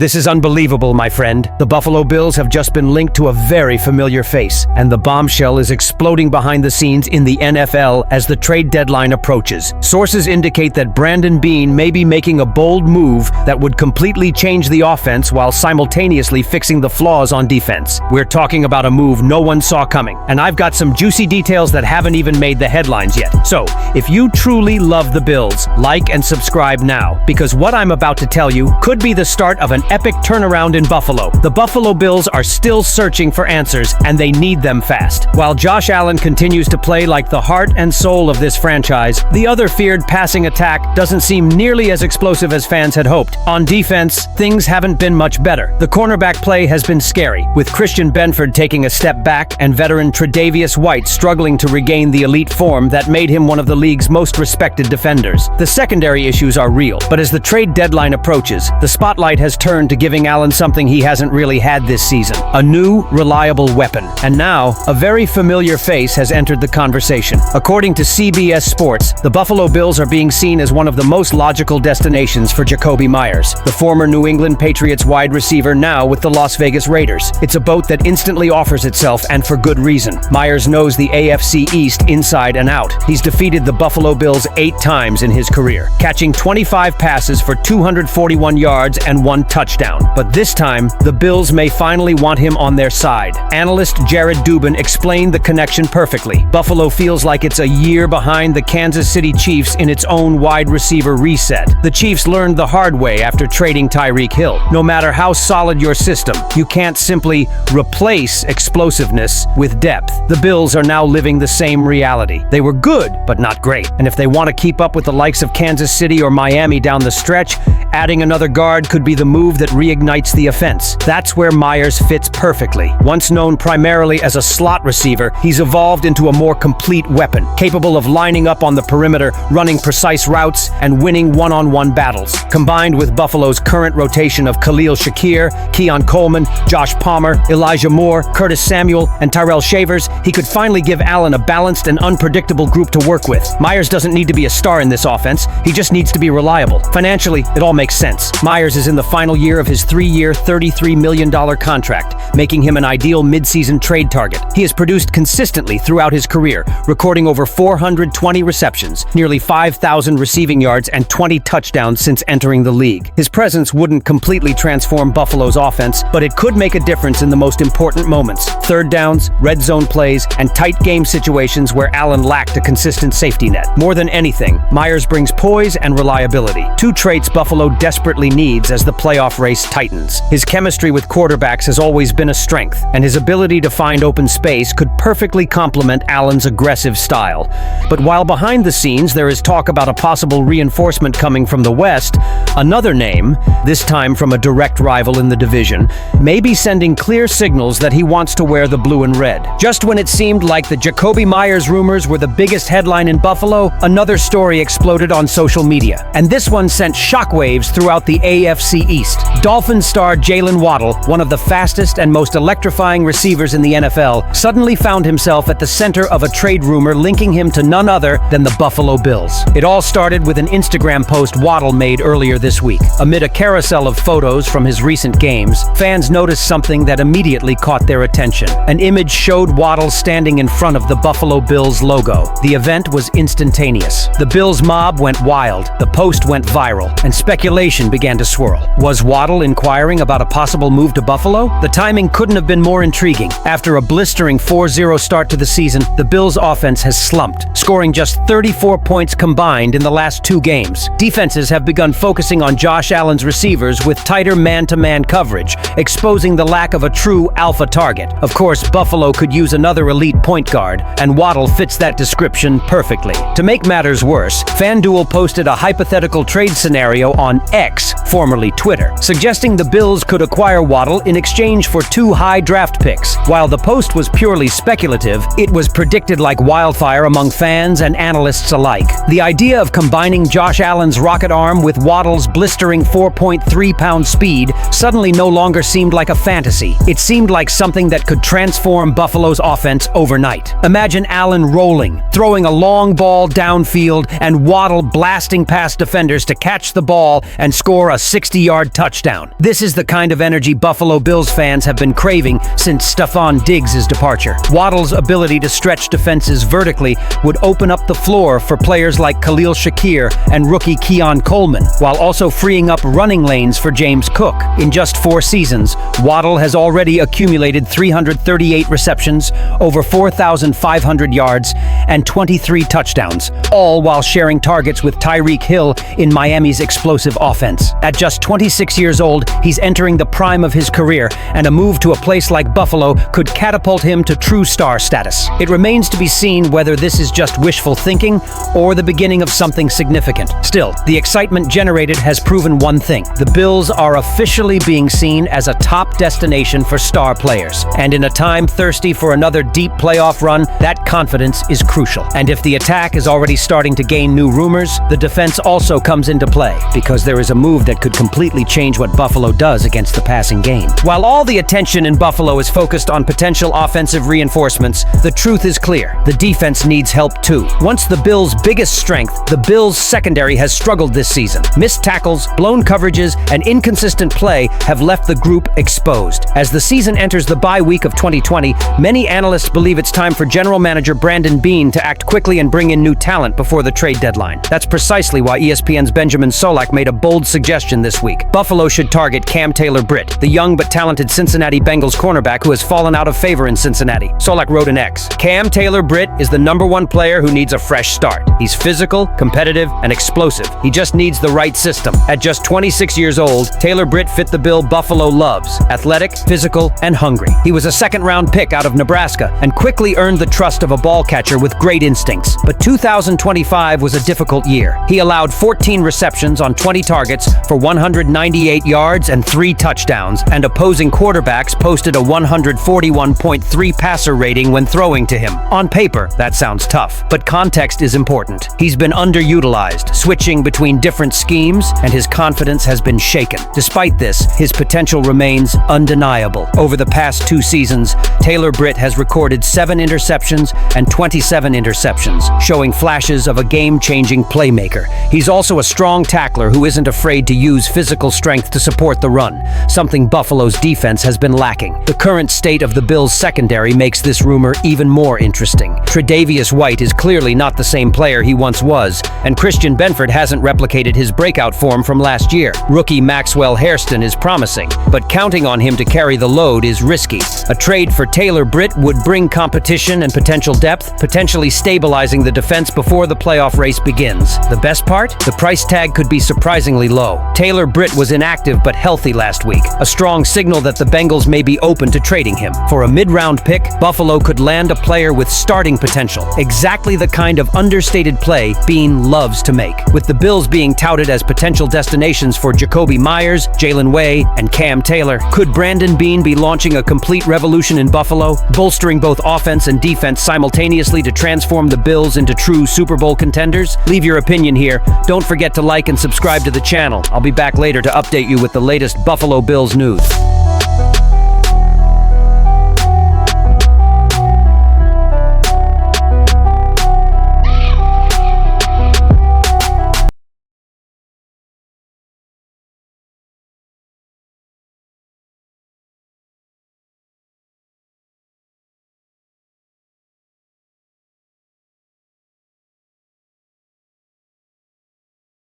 This is unbelievable, my friend. The Buffalo Bills have just been linked to a very familiar face, and the bombshell is exploding behind the scenes in the NFL as the trade deadline approaches. Sources indicate that Brandon Beane may be making a bold move that would completely change the offense while simultaneously fixing the flaws on defense. We're talking about a move no one saw coming, and I've got some juicy details that haven't even made the headlines yet. So, if you truly love the Bills, like and subscribe now, because what I'm about to tell you could be the start of an epic turnaround in Buffalo. The Buffalo Bills are still searching for answers, and they need them fast. While Josh Allen continues to play like the heart and soul of this franchise, the other feared passing attack doesn't seem nearly as explosive as fans had hoped. On defense, things haven't been much better. The cornerback play has been scary, with Christian Benford taking a step back and veteran Tre'Davious White struggling to regain the elite form that made him one of the league's most respected defenders. The secondary issues are real, but as the trade deadline approaches, the spotlight has turned to giving Allen something he hasn't really had this season: a new, reliable weapon. And now, a very familiar face has entered the conversation. According to CBS Sports, the Buffalo Bills are being seen as one of the most logical destinations for Jakobi Meyers, the former New England Patriots wide receiver now with the Las Vegas Raiders. It's a boat that instantly offers itself, and for good reason. Meyers knows the AFC East inside and out. He's defeated the Buffalo Bills 8 times in his career, catching 25 passes for 241 yards and 1 touchdown. But this time, the Bills may finally want him on their side. Analyst Jared Dubin explained the connection perfectly. Buffalo feels like it's a year behind the Kansas City Chiefs in its own wide receiver reset. The Chiefs learned the hard way after trading Tyreek Hill. No matter how solid your system, you can't simply replace explosiveness with depth. The Bills are now living the same reality. They were good, but not great. And if they want to keep up with the likes of Kansas City or Miami down the stretch, adding another guard could be the move that reignites the offense. That's where Meyers fits perfectly. Once known primarily as a slot receiver, he's evolved into a more complete weapon, capable of lining up on the perimeter, running precise routes, and winning one-on-one battles. Combined with Buffalo's current rotation of Khalil Shakir, Keon Coleman, Josh Palmer, Elijah Moore, Curtis Samuel, and Tyrell Shavers, he could finally give Allen a balanced and unpredictable group to work with. Meyers doesn't need to be a star in this offense. He just needs to be reliable. Financially, it all makes sense. Meyers is in the final year of his 3-year, $33 million contract, making him an ideal mid-season trade target. He has produced consistently throughout his career, recording over 420 receptions, nearly 5,000 receiving yards, and 20 touchdowns since entering the league. His presence wouldn't completely transform Buffalo's offense, but it could make a difference in the most important moments: third downs, red zone plays, and tight game situations where Allen lacked a consistent safety net. More than anything, Meyers brings poise and reliability, 2 traits Buffalo desperately needs as the playoff race tightens. His chemistry with quarterbacks has always been a strength, and his ability to find open space could perfectly complement Allen's aggressive style. But while behind the scenes there is talk about a possible reinforcement coming from the West, another name, this time from a direct rival in the division, may be sending clear signals that he wants to wear the blue and red. Just when it seemed like the Jakobi Meyers rumors were the biggest headline in Buffalo, another story exploded on social media, and this one sent shockwaves throughout the AFC East. Dolphins star Jaylen Waddle, one of the fastest and most electrifying receivers in the NFL, suddenly found himself at the center of a trade rumor linking him to none other than the Buffalo Bills. It all started with an Instagram post Waddle made earlier this week. Amid a carousel of photos from his recent games, fans noticed something that immediately caught their attention. An image showed Waddle standing in front of the Buffalo Bills logo. The event was instantaneous. The Bills mob went wild, the post went viral, and speculation began to swirl. Was Waddle inquiring about a possible move to Buffalo? The timing couldn't have been more intriguing. After a blistering 4-0 start to the season, the Bills' offense has slumped, scoring just 34 points combined in the last 2 games. Defenses have begun focusing on Josh Allen's receivers with tighter man-to-man coverage, exposing the lack of a true alpha target. Of course, Buffalo could use another elite point guard, and Waddle fits that description perfectly. To make matters worse, FanDuel posted a hypothetical trade scenario on X, formerly Twitter, suggesting the Bills could acquire Waddle in exchange for 2 high draft picks. While the post was purely speculative, it was predicted like wildfire among fans and analysts alike. The idea of combining Josh Allen's rocket arm with Waddle's blistering 4.3-pound speed suddenly no longer seemed like a fantasy. It seemed like something that could transform Buffalo's offense overnight. Imagine Allen rolling, throwing a long ball downfield, and Waddle blasting past defenders to catch the ball and score a 60-yard touchdown. touchdown. This is the kind of energy Buffalo Bills fans have been craving since Stefon Diggs' departure. Waddle's ability to stretch defenses vertically would open up the floor for players like Khalil Shakir and rookie Keon Coleman, while also freeing up running lanes for James Cook. In just 4 seasons, Waddle has already accumulated 338 receptions, over 4,500 yards, and 23 touchdowns, all while sharing targets with Tyreek Hill in Miami's explosive offense. At just 26 years old, he's entering the prime of his career, and a move to a place like Buffalo could catapult him to true star status. It remains to be seen whether this is just wishful thinking or the beginning of something significant. Still, the excitement generated has proven one thing: the Bills are officially being seen as a top destination for star players. And in a time thirsty for another deep playoff run, that confidence is crucial. And if the attack is already starting to gain new rumors, the defense also comes into play, because there is a move that could completely change what Buffalo does against the passing game. While all the attention in Buffalo is focused on potential offensive reinforcements, the truth is clear: the defense needs help too. Once the Bills' biggest strength, the Bills' secondary has struggled this season. Missed tackles, blown coverages, and inconsistent play have left the group exposed. As the season enters the bye week of 2020, many analysts believe it's time for general manager Brandon Beane to act quickly and bring in new talent before the trade deadline. That's precisely why ESPN's Benjamin Solak made a bold suggestion this week. Buffalo should target Cam Taylor-Britt, the young but talented Cincinnati Bengals cornerback who has fallen out of favor in Cincinnati. Solak wrote in X, "Cam Taylor-Britt is the #1 player who needs a fresh start. He's physical, competitive, and explosive. He just needs the right system." At just 26 years old, Taylor-Britt fit the bill Buffalo loves: athletic, physical, and hungry. He was a second-round pick out of Nebraska and quickly earned the trust of a ball catcher with great instincts. But 2025 was a difficult year. He allowed 14 receptions on 20 targets for 198 yards and 3 touchdowns, and opposing quarterbacks posted a 141.3 passer rating when throwing to him. On paper, that sounds tough, but context is important. He's been underutilized, switching between different schemes, and his confidence has been shaken. Despite this, his potential remains undeniable. Over the past 2 seasons, Taylor-Britt has recorded 7 interceptions and 27 interceptions, showing flashes of a game-changing playmaker. He's also a strong tackler who isn't afraid to use physical strength to support the run, something Buffalo's defense has been lacking. The current state of the Bills' secondary makes this rumor even more interesting. Tre'Davious White is clearly not the same player he once was, and Christian Benford hasn't replicated his breakout form from last year. Rookie Maxwell Hairston is promising, but counting on him to carry the load is risky. A trade for Taylor-Britt would bring competition and potential depth, potentially stabilizing the defense before the playoff race begins. The best part? The price tag could be surprisingly low. Taylor-Britt was inactive but healthy last week, a strong signal that the Bengals may be open to trading him. For a mid-round pick, Buffalo could land a player with starting potential, exactly the kind of understated play Beane loves to make. With the Bills being touted as potential destinations for Jakobi Meyers, Jaylen Waddle, and Cam Taylor, could Brandon Beane be launching a complete revolution in Buffalo, bolstering both offense and defense simultaneously to transform the Bills into true Super Bowl contenders? Leave your opinion here. Don't forget to like and subscribe to the channel. I'll be back later to update you with the latest Buffalo Bills news.